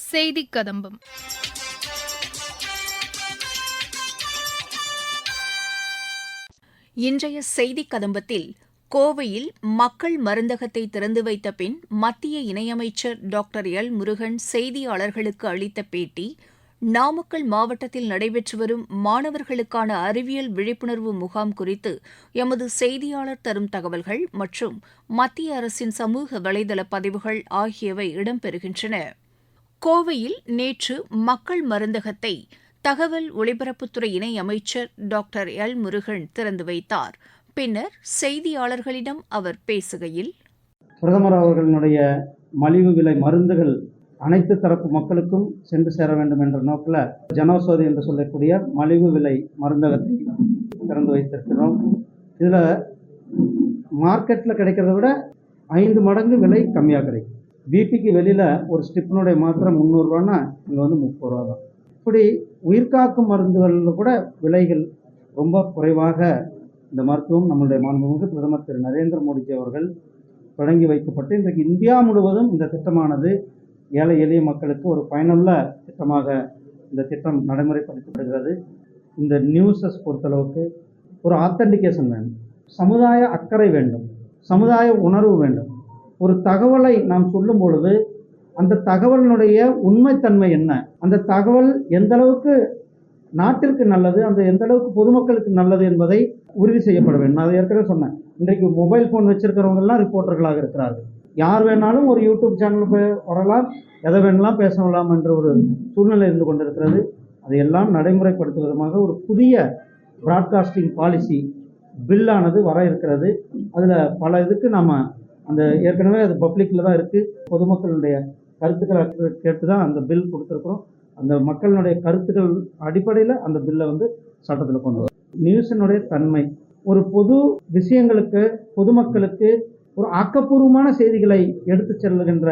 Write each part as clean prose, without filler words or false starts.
செய்திக் கதம்பம். இன்றைய செய்திக் கதம்பத்தில் கோவையில் மக்கள் மருந்தகத்தை திறந்து வைத்த பின் மத்திய இணையமைச்சர் டாக்டர் எல் முருகன் செய்தியாளர்களுக்கு அளித்த பேட்டி, நாமக்கல் மாவட்டத்தில் நடைபெற்று வரும் மாணவர்களுக்கான அறிவியல் விழிப்புணர்வு முகாம் குறித்து எமது செய்தியாளர் தரும் தகவல்கள் மற்றும் மத்திய அரசின் சமூக வலைதள பதிவுகள் ஆகியவை இடம்பெறுகின்றன. கோவையில் நேற்று மக்கள் மருந்தகத்தை தகவல் ஒலிபரப்புத்துறை இணையமைச்சர் டாக்டர் எல் முருகன் திறந்து வைத்தார். பின்னர் செய்தியாளர்களிடம் அவர் பேசுகையில், பிரதமர் அவர்களுடைய மலிவு விலை மருந்துகள் அனைத்து தரப்பு மக்களுக்கும் சென்று சேர வேண்டும் என்ற நோக்கில் ஜனௌஷதி என்று சொல்லக்கூடிய மலிவு விலை மருந்தகத்தை திறந்து வைத்திருக்கிறோம். இதில் மார்க்கெட்டில் கிடைக்கிறத விட 5 மடங்கு விலை கம்மியாக கிடைக்கும். பிபிக்கு வெளியில் ஒரு ஸ்டிப்னுடைய மாத்திரை 300 ரூபான்னா இங்கே வந்து 30 ரூபா தான். இப்படி உயிர்காக்கும் மருந்துகளில் கூட விலைகள் ரொம்ப குறைவாக இந்த மருத்துவம் நம்முடைய மாண்புமிகு பிரதமர் திரு நரேந்திர மோடிஜி அவர்கள் தொடங்கி வைக்கப்பட்டு இன்றைக்கு இந்தியா முழுவதும் இந்த திட்டமானது ஏழை எளிய மக்களுக்கு ஒரு பயனுள்ள திட்டமாக இந்த திட்டம் நடைமுறைப்படுத்தப்படுகிறது. இந்த நியூஸஸ் பொறுத்தளவுக்கு ஒரு ஆத்தென்டிகேஷன் வேண்டும், சமுதாய அக்கறை வேண்டும், சமுதாய உணர்வு வேண்டும். ஒரு தகவலை நாம் சொல்லும் பொழுது அந்த தகவலினுடைய உண்மைத்தன்மை என்ன, அந்த தகவல் எந்த அளவுக்கு நாட்டிற்கு நல்லது, அந்த எந்த அளவுக்கு பொதுமக்களுக்கு நல்லது என்பதை உறுதி செய்யப்பட வேண்டும். நான் ஏற்கனவே சொன்னேன், இன்றைக்கு மொபைல் ஃபோன் வச்சிருக்கிறவங்கெல்லாம் ரிப்போர்ட்டர்களாக இருக்கிறார்கள். யார் வேணாலும் ஒரு யூடியூப் சேனலுக்கு வரலாம், எதை வேணாலும் பேசலாம் என்ற ஒரு சூழ்நிலை இருந்து கொண்டிருக்கிறது. அதையெல்லாம் நடைமுறைப்படுத்தும் விதமாக ஒரு புதிய பிராட்காஸ்டிங் பாலிசி பில்லானது வர இருக்கிறது. அதில் பல இதுக்கு நாம் அந்த ஏற்கனவே அது பப்ளிக்கில் தான் இருக்குது. பொதுமக்களுடைய கருத்துக்களை கேட்டு தான் அந்த பில் கொடுத்துருக்குறோம். அந்த மக்களினுடைய கருத்துக்கள் அடிப்படையில் அந்த பில்லை வந்து சட்டத்தில் கொண்டு வரும். நியூஸினுடைய தன்மை ஒரு பொது விஷயங்களுக்கு, பொதுமக்களுக்கு ஒரு ஆக்கப்பூர்வமான செய்திகளை எடுத்து செல்லுகின்ற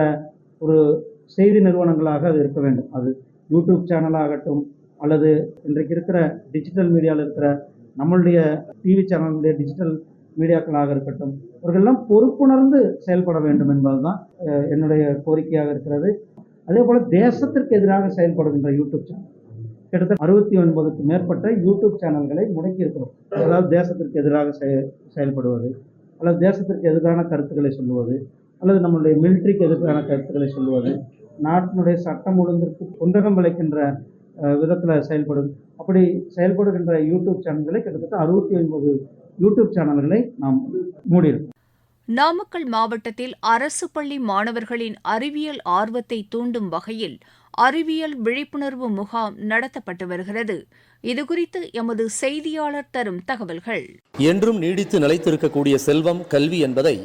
ஒரு செய்தி நிறுவனங்களாக அது இருக்க வேண்டும். அது யூடியூப் சேனலாகட்டும் அல்லது இன்றைக்கு இருக்கிற டிஜிட்டல் மீடியாவில் இருக்கிற நம்மளுடைய டிவி சேனலுடைய டிஜிட்டல் மீடியாக்களாக இருக்கட்டும், அவர்களெல்லாம் பொறுப்புணர்ந்து செயல்பட வேண்டும் என்பதுதான் என்னுடைய கோரிக்கையாக இருக்கிறது. அதே போல் தேசத்திற்கு எதிராக செயல்படுகின்ற யூடியூப் சேனல் கிட்டத்தட்ட 69க்கு மேற்பட்ட யூடியூப் சேனல்களை முடக்கி இருக்கிறோம். அதாவது தேசத்திற்கு எதிராக செயல்படுவது அல்லது தேசத்திற்கு எதிரான கருத்துக்களை சொல்லுவது அல்லது நம்மளுடைய மிலிட்ரிக்கு எதிரான கருத்துக்களை சொல்லுவது, நாட்டினுடைய சட்டம் ஒழுங்கிற்கு குந்தகம் விளைக்கின்ற விதத்தில் செயல்படும். அப்படி செயல்படுகின்ற யூடியூப் சேனல்களை கிட்டத்தட்ட 69 யூடியூப் சேனல்களை நாம் மூடியிருக்கோம். நாமக்கல் மாவட்டத்தில் அரசு பள்ளி மாணவர்களின் அறிவியல் ஆர்வத்தை தூண்டும் வகையில் அறிவியல் விழிப்புணர்வு முகாம் நடத்தப்பட்டு வருகிறது. இதுகுறித்து எமது செய்தியாளர் தரும் தகவல்கள். என்றும் நீடித்து நிலைத்திருக்கக்கூடிய செல்வம் கல்வி என்பதை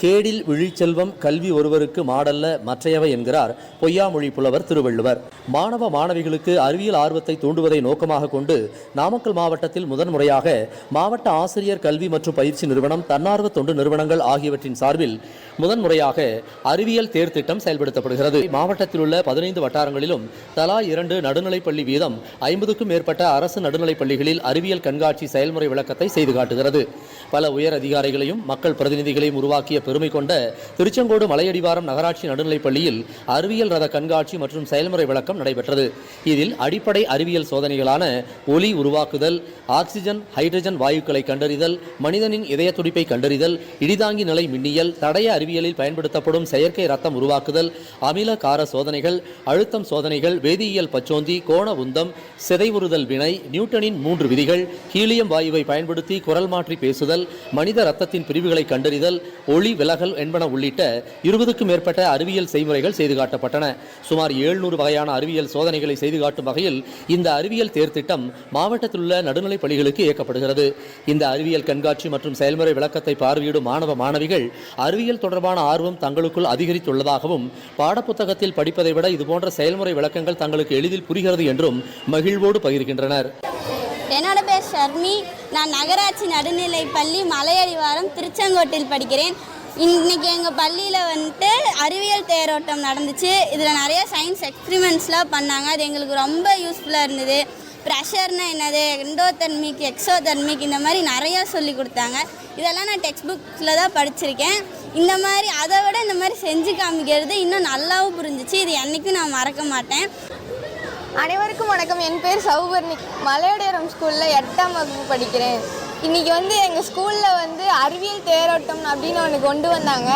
கேடில் விழிச்செல்வம் கல்வி ஒருவருக்கு மாடல்ல மற்றையவை என்கிறார் பொய்யாமொழி புலவர் திருவள்ளுவர். மாணவ மாணவிகளுக்கு அறிவியல் ஆர்வத்தை தூண்டுவதை நோக்கமாக கொண்டு நாமக்கல் மாவட்டத்தில் முதன்முறையாக மாவட்ட ஆசிரியர் கல்வி மற்றும் பயிற்சி நிறுவனம், தன்னார்வ தொண்டு நிறுவனங்கள் ஆகியவற்றின் சார்பில் முதன்முறையாக அறிவியல் தேர் திட்டம் செயல்படுத்தப்படுகிறது. மாவட்டத்தில் உள்ள 15 வட்டாரங்களிலும் தலா 2 நடுநிலைப்பள்ளி வீதம் 50க்கும் மேற்பட்ட அரசு நடுநிலைப்பள்ளிகளில் அறிவியல் கண்காட்சி செயல்முறை விளக்கத்தை செய்து காட்டுகிறது. பல உயர் அதிகாரிகளையும் மக்கள் பிரதிநிதிகளையும் உருவாக்கிய பெருமை கொண்ட திருச்செங்கோடு மலையடிவாரம் நகராட்சி நடுநிலைப்பள்ளியில் அறிவியல் ரத கண்காட்சி மற்றும் செயல்முறை விளக்கம் நடைபெற்றது. இதில் அடிப்படை அறிவியல் சோதனைகளான ஒலி உருவாக்குதல், ஆக்சிஜன் ஹைட்ரஜன் வாயுக்களை கண்டறிதல், மனிதனின் இதய துடிப்பை கண்டறிதல், இடிதாங்கி நிலை மின்னியல், தடய அறிவியலில் பயன்படுத்தப்படும் செயற்கை ரத்தம் உருவாக்குதல், அமில கார சோதனைகள், அழுத்தம் சோதனைகள், வேதியியல் பச்சோந்தி, கோண உந்தம், சிதைவுறுதல் வினை, நியூட்டனின் 3 விதிகள், ஹீலியம் வாயுவை பயன்படுத்தி குரல் மாற்றி பேசுதல், மனித ரத்தத்தின் பிரிவுகளை கண்டறிதல், ஒளி விலகல் என்பன உள்ளிட்ட 20க்கும் மேற்பட்ட அறிவியல் செய்முறைகள் செய்து காட்டப்பட்டன. சுமார் 700 வகையான அறிவியல் சோதனைகளை செய்து காட்டும் வகையில் இந்த அறிவியல் தேர் திட்டம் மாவட்டத்தில் உள்ள நடுநிலைப் பள்ளிகளுக்கு இயக்கப்படுகிறது. இந்த அறிவியல் கண்காட்சி மற்றும் செயல்முறை விளக்கத்தை பார்வையிடும் மாணவ மாணவிகள் அறிவியல் தொடர்பான ஆர்வம் தங்களுக்குள் அதிகரித்துள்ளதாகவும், பாடப்புத்தகத்தில் படிப்பதை விட இதுபோன்ற செயல்முறை விளக்கங்கள் தங்களுக்கு எளிதில் புரிகிறது என்றும் மகிழ்வோடு பகிர்கின்றனர். என்னோட பேர் ஷர்மி. நான் நகராட்சி நடுநிலைப் பள்ளி மலையடிவாரம் திருச்செங்கோட்டில் படிக்கிறேன். இன்றைக்கி எங்கள் பள்ளியில் வந்துட்டு அறிவியல் தேரோட்டம் நடந்துச்சு. இதில் நிறைய சயின்ஸ் எக்ஸ்பிரிமெண்ட்ஸ்லாம் பண்ணாங்க. அது எங்களுக்கு ரொம்ப யூஸ்ஃபுல்லாக இருந்தது. ப்ரெஷர்னா என்னது, எண்டோதெர்மிக், எக்ஸோதெர்மிக், இந்த மாதிரி நிறையா சொல்லி கொடுத்தாங்க. இதெல்லாம் நான் டெக்ஸ்ட் புக்ஸில் தான் படிச்சிருக்கேன். இந்த மாதிரி அதை விட இந்த மாதிரி செஞ்சு காமிக்கிறது இன்னும் நல்லாவும் புரிஞ்சிச்சு. இது என்றைக்கும் நான் மறக்க மாட்டேன். அனைவருக்கும் வணக்கம். என் பேர் சௌவர்ணி. மலையடிவாரம் ஸ்கூலில் 8ஆம் வகுப்பு படிக்கிறேன். இன்றைக்கி எங்கள் ஸ்கூலில் அறிவியல் தேரோட்டம் அப்படின்னு ஒன்று கொண்டு வந்தாங்க.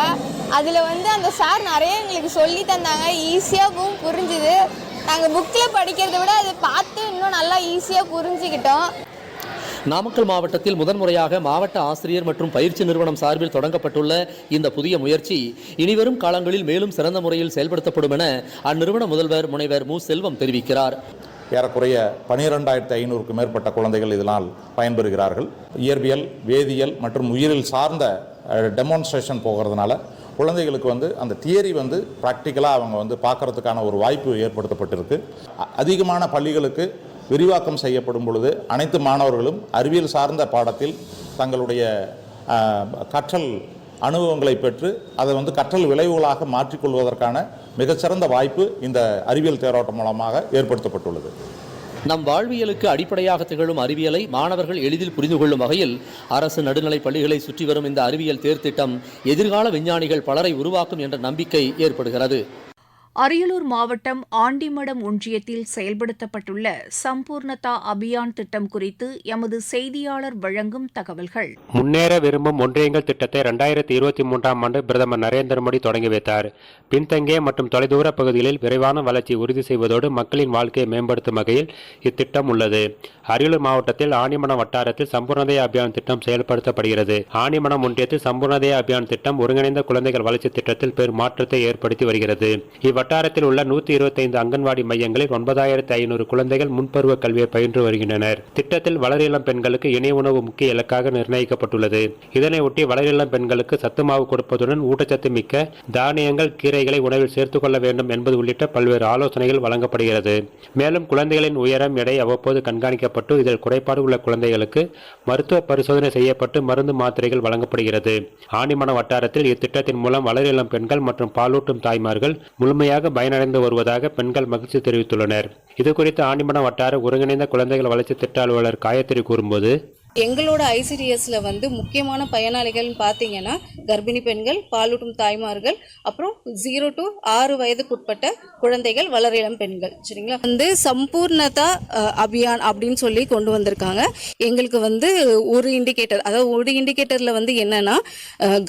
அதில் அந்த சார் நிறைய எங்களுக்கு சொல்லி தந்தாங்க. ஈஸியாகவும் புரிஞ்சுது. நாங்கள் புக்கில் படிக்கிறத விட அதை பார்த்து இன்னும் நல்லா ஈஸியாக புரிஞ்சுக்கிட்டோம். நாமக்கல் மாவட்டத்தில் முதன்முறையாக மாவட்ட ஆசிரியர் மற்றும் பயிற்சி நிறுவனம் சார்பில் தொடங்கப்பட்டுள்ள இந்த புதிய முயற்சி இனிவரும் காலங்களில் மேலும் சிறந்த முறையில் செயல்படுத்தப்படும் என அந்நிறுவன முதல்வர் முனைவர் மு. செல்வம் தெரிவிக்கிறார். ஏறக்குறைய 12,500க்கும் மேற்பட்ட குழந்தைகள் இதனால் பயன்பெறுகிறார்கள். இயற்பியல், வேதியியல் மற்றும் உயிரியல் சார்ந்த டெமான்ஸ்ட்ரேஷன் போகிறதுனால குழந்தைகளுக்கு அந்த தியரி ப்ராக்டிக்கலாக அவங்க பார்க்கறதுக்கான ஒரு வாய்ப்பு ஏற்படுத்தப்பட்டிருக்கு. அதிகமான பள்ளிகளுக்கு விரிவாக்கம் செய்யப்படும் பொழுது அனைத்து மாணவர்களும் அறிவியல் சார்ந்த பாடத்தில் தங்களுடைய கற்றல் அனுபவங்களை பெற்று அதை கற்றல் விளைவுகளாக மாற்றிக்கொள்வதற்கான மிகச்சிறந்த வாய்ப்பு இந்த அறிவியல் தேரோட்டம் மூலமாக ஏற்படுத்தப்பட்டுள்ளது. நம் வாழ்வியலுக்கு அடிப்படையாக திகழும் அறிவியலை மாணவர்கள் எளிதில் புரிந்து கொள்ளும் வகையில் அரசு நடுநிலைப் பள்ளிகளை சுற்றி வரும் இந்த அறிவியல் தேர்த்திட்டம் எதிர்கால விஞ்ஞானிகள் பலரை உருவாக்கும் என்ற நம்பிக்கை ஏற்படுகிறது. அரியலூர் மாவட்டம் ஆண்டிமடம் ஒன்றியத்தில் செயல்படுத்தப்பட்டுள்ள சம்பூர்ணதா அபியான் திட்டம் குறித்து எமது செய்தியாளர் வழங்கும் தகவல்கள். முன்னேற விரும்பும் ஒன்றியங்கள் திட்டத்தை 2023ஆம் ஆண்டு பிரதமர் நரேந்திர மோடி தொடங்கி வைத்தார். பின்தங்கிய மற்றும் தொலைதூர பகுதிகளில் விரைவான வளர்ச்சி உறுதி செய்வதோடு மக்களின் வாழ்க்கையை மேம்படுத்தும் வகையில் இத்திட்டம் உள்ளது. அரியலூர் மாவட்டத்தில் ஆண்டிமடம் வட்டாரத்தில் சம்பூர்ணதா அபியான் திட்டம் செயல்படுத்தப்படுகிறது. ஆண்டிமடம் ஒன்றியத்தில் சம்பூர்ணதா அபியான் திட்டம் ஒருங்கிணைந்த குழந்தைகள் வளர்ச்சி திட்டத்தில் பெரும் மாற்றத்தை ஏற்படுத்தி வருகிறது. வட்டாரத்தில் உள்ள 125 அங்கன்வாடி மையங்களில் 9,500 குழந்தைகள் முன்பருவ கல்வியை பயின்று வருகின்றனர். திட்டத்தில் வளரிளம் பெண்களுக்கு இணை உணவு முக்கிய இலக்காக நிர்ணயிக்கப்பட்டுள்ளது. இதனை ஒட்டி வளரிளம் பெண்களுக்கு சத்துமாவு கொடுப்பதுடன் ஊட்டச்சத்து மிக்க தானியங்கள், கீரைகளை உணவில் சேர்த்துக் கொள்ள வேண்டும் என்பது உள்ளிட்ட பல்வேறு ஆலோசனைகள் வழங்கப்படுகிறது. மேலும் குழந்தைகளின் உயரம், எடை அவ்வப்போது கண்காணிக்கப்பட்டு இதில் குறைபாடு உள்ள குழந்தைகளுக்கு மருத்துவ பரிசோதனை செய்யப்பட்டு மருந்து மாத்திரைகள் வழங்கப்படுகிறது. ஆண்டிமடம் வட்டாரத்தில் இத்திட்டத்தின் மூலம் வளரிளம் பெண்கள் மற்றும் பாலூட்டும் தாய்மார்கள் முழுமையாக பயனடைந்து வருவதாக பெண்கள் மகிழ்ச்சி தெரிவித்துள்ளனர். இதுகுறித்து ஆண்டிமடம் வட்டார ஒருங்கிணைந்த குழந்தைகள் வளர்ச்சி திட்ட அலுவலர் காயத்ரி கூறும்போது, எங்களோட ஐசிடிஎஸ்ல முக்கியமான பயனாளிகள் பார்த்தீங்கன்னா கர்ப்பிணி பெண்கள், பாலூட்டும் தாய்மார்கள், அப்புறம் 0 to 6 வயதுக்குட்பட்ட குழந்தைகள், வளரிளம் பெண்கள். சரிங்களா? சம்பூர்ணதா அபியான் அப்படின்னு சொல்லி கொண்டு வந்திருக்காங்க. எங்களுக்கு ஒரு இண்டிகேட்டர், அதாவது ஒரு இண்டிகேட்டர்ல என்னன்னா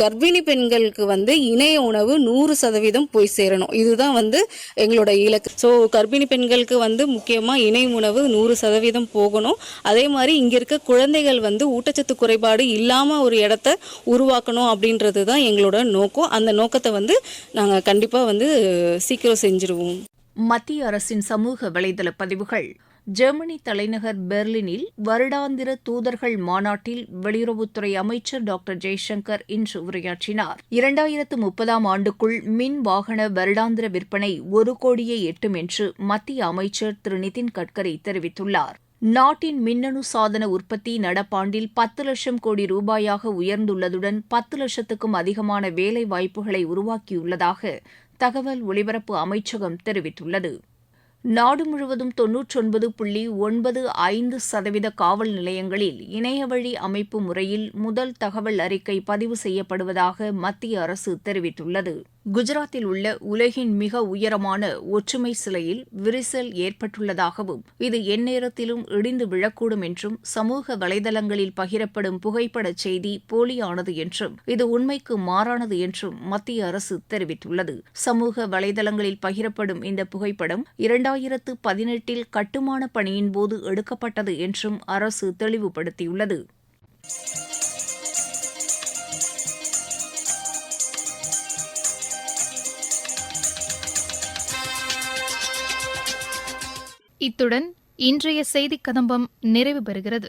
கர்ப்பிணி பெண்களுக்கு இணைய உணவு 100% போய் சேரணும். இதுதான் எங்களோட இலக்கு. ஸோ கர்ப்பிணி பெண்களுக்கு முக்கியமாக இணை உணவு 100% போகணும். அதே மாதிரி இங்க இருக்க குழந்தைகள் ஊட்டச்சத்து குறைபாடு இல்லாம ஒரு இடத்தை உருவாக்கணும் அப்படின்றது தான் எங்களோட நோக்கம். அந்த நோக்கத்தை நாங்க கண்டிப்பா சீக்கிரம் செஞ்சிருவோம். மத்திய அரசின் சமூக வலைதள பதிவுகள். ஜெர்மனி தலைநகர் பெர்லினில் வருடாந்திர தூதர்கள் மாநாட்டில் வெளியுறவுத்துறை அமைச்சர் டாக்டர் ஜெய்சங்கர் இன்று உரையாற்றினார். 2030ஆம் ஆண்டுக்குள் மின் வாகன வருடாந்திர விற்பனை 1 கோடியை எட்டும் என்று மத்திய அமைச்சர் திரு நிதின் கட்கரி தெரிவித்துள்ளார். நாட்டின் மின்னணு சாதன உற்பத்தி நடப்பாண்டில் 10 லட்சம் கோடி ரூபாயாக உயர்ந்துள்ளதுடன் 10 லட்சத்துக்கும் அதிகமான வேலை வாய்ப்புகளை உருவாக்கியுள்ளதாக தகவல் ஒலிபரப்பு அமைச்சகம் தெரிவித்துள்ளது. நாடு முழுவதும் 99.95% காவல் நிலையங்களில் இணையவழி அமைப்பு முறையில் முதல் தகவல் அறிக்கை பதிவு செய்யப்படுவதாக மத்திய அரசு தெரிவித்துள்ளது. குஜராத்தில் உள்ள உலகின் மிக உயரமான ஒற்றுமை சிலையில் விரிசல் ஏற்பட்டுள்ளதாகவும் இது எந்நேரத்திலும் இடிந்து விழக்கூடும் என்றும் சமூக வலைதளங்களில் பகிரப்படும் புகைப்படச் செய்தி போலியானது என்றும் இது உண்மைக்கு மாறானது என்றும் மத்திய அரசு தெரிவித்துள்ளது. சமூக வலைதளங்களில் பகிரப்படும் இந்த புகைப்படம் 2018 கட்டுமான பணியின் போது எடுக்கப்பட்டது என்றும் அரசு தெளிவுபடுத்தியுள்ளது. இத்துடன் இன்றைய செய்திக் கதம்பம் நிறைவு பெறுகிறது.